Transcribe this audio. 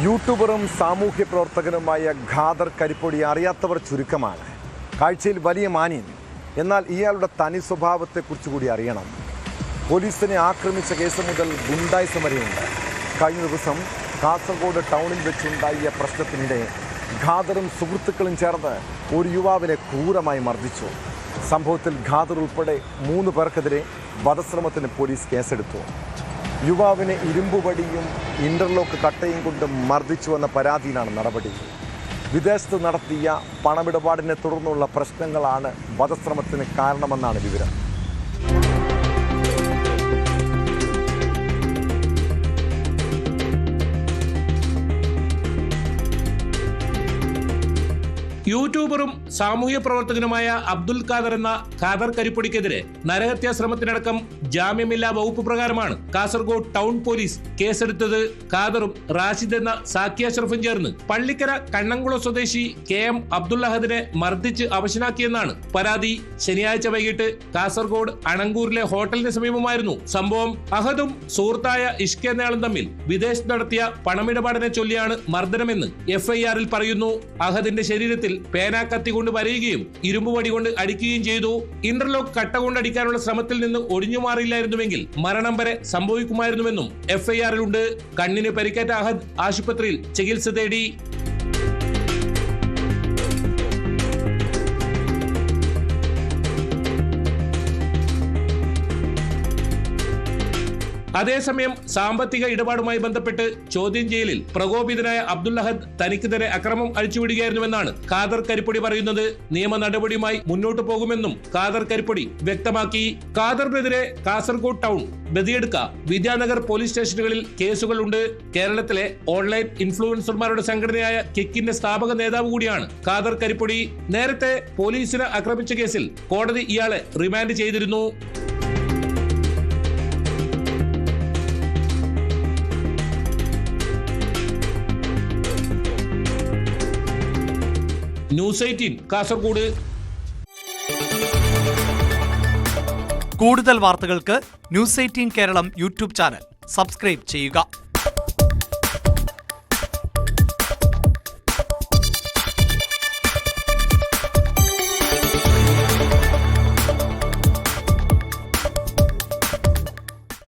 യൂട്യൂബറും സാമൂഹ്യ പ്രവർത്തകനുമായ ഖാദർ കരിപ്പൊടി അറിയാത്തവർ ചുരുക്കമാണ്. കാഴ്ചയിൽ വലിയ മാന്യൻ, എന്നാൽ ഇയാളുടെ തനി സ്വഭാവത്തെക്കുറിച്ച് കൂടി അറിയണം. പോലീസിനെ ആക്രമിച്ച കേസ് മുതൽ ഗുണ്ടായിസം വരെയുണ്ട്. കഴിഞ്ഞ ദിവസം കാസർഗോഡ് ടൗണിൽ വെച്ചുണ്ടായ പ്രശ്നത്തിനിടെ ഖാദറും സുഹൃത്തുക്കളും ചേർന്ന് ഒരു യുവാവിനെ ക്രൂരമായി മർദ്ദിച്ചു. സംഭവത്തിൽ ഖാദർ ഉൾപ്പെടെ 3 പേർക്കെതിരെ വധശ്രമത്തിന് പോലീസ് കേസെടുത്തു. യുവാവിനെ ഇരുമ്പുവടിയും ഇന്റർലോക്ക് കട്ടയും കൊണ്ട് മർദ്ദിച്ചുവെന്ന പരാതിയിലാണ് നടപടി. വിദേശത്ത് നടത്തിയ പണമിടപാടിനെ തുടർന്നുള്ള പ്രശ്നങ്ങളാണ് വധശ്രമത്തിന് കാരണമെന്നാണ് വിവരം. യൂട്യൂബറും സാമൂഹ്യ പ്രവർത്തകനുമായ അബ്ദുൽ ഖാദർ എന്ന ഖാദർ കരിപ്പൊടിക്കെതിരെ നരഹത്യാ ശ്രമത്തിനടക്കം ജാമ്യമില്ലാ വകുപ്പ് പ്രകാരമാണ് കാസർഗോഡ് ടൗൺ പോലീസ് കേസെടുത്തത്. ഖാദറും റാഷിദ് എന്ന സാക്കി അഷ്റഫും ചേർന്ന് പള്ളിക്കര കണ്ണംകുളം സ്വദേശി KM അബ്ദുൽ അഹദിനെ മർദ്ദിച്ച് അവശനാക്കിയെന്നാണ് പരാതി. ശനിയാഴ്ച വൈകിട്ട് കാസർഗോഡ് അണങ്കൂരിലെ ഹോട്ടലിന് സമീപമായിരുന്നു സംഭവം. അഹദും സുഹൃത്തായ ഇഷ്ക് എന്നയാളും തമ്മിൽ വിദേശത്ത് നടത്തിയ പണമിടപാടിനെ ചൊല്ലിയാണ് മർദ്ദനമെന്ന് FIR-ൽ പറയുന്നു. അഹദിന്റെ ശരീരത്തിൽ പേന കത്തി കൊണ്ട് വരയുകയും ഇരുമ്പുവടി കൊണ്ട് അടിക്കുകയും ചെയ്തു. ഇന്റർലോക്ക് കട്ട കൊണ്ട് അടിക്കാനുള്ള ശ്രമത്തിൽ നിന്ന് ഒഴിഞ്ഞു മാറിയില്ലായിരുന്നുവെങ്കിൽ മരണം വരെ സംഭവിക്കുമായിരുന്നുവെന്നും FIR-ലുണ്ട്. കണ്ണിന് പരിക്കേറ്റ അഹദ് ആശുപത്രിയിൽ ചികിത്സ തേടി. അതേസമയം സാമ്പത്തിക ഇടപാടുമായി ബന്ധപ്പെട്ട് ചോദ്യം ചെയ്യലിൽ പ്രകോപിതനായ അബ്ദുൽ അഹദ് തനിക്ക് നേരെ അക്രമം അഴിച്ചുവിടുകയായിരുന്നുവെന്നാണ് ഖാദർ കരിപ്പൊടി പറയുന്നത്. നിയമ നടപടിയുമായി മുന്നോട്ടു പോകുമെന്നും ഖാദർ കരിപ്പൊടി വ്യക്തമാക്കി. ഖാദറിനെതിരെ കാസർഗോഡ് ടൗൺ, ബദിയടുക്ക, വിദ്യാനഗർ പോലീസ് സ്റ്റേഷനുകളിൽ കേസുകളുണ്ട്. കേരളത്തിലെ ഓൺലൈൻ ഇൻഫ്ലുവൻസർമാരുടെ സംഘടനയായ കിക്കിന്റെ സ്ഥാപക നേതാവ് കൂടിയാണ് ഖാദർ കരിപ്പൊടി. നേരത്തെ പോലീസിനെ ആക്രമിച്ച കേസിൽ കോടതി ഇയാളെ റിമാൻഡ് ചെയ്തിരുന്നു. ന്യൂസ് 18 കാസർഗോഡ്. കൂടുതൽ വാർത്തകൾക്ക് news 18 Keralam YouTube channel subscribe ചെയ്യുക.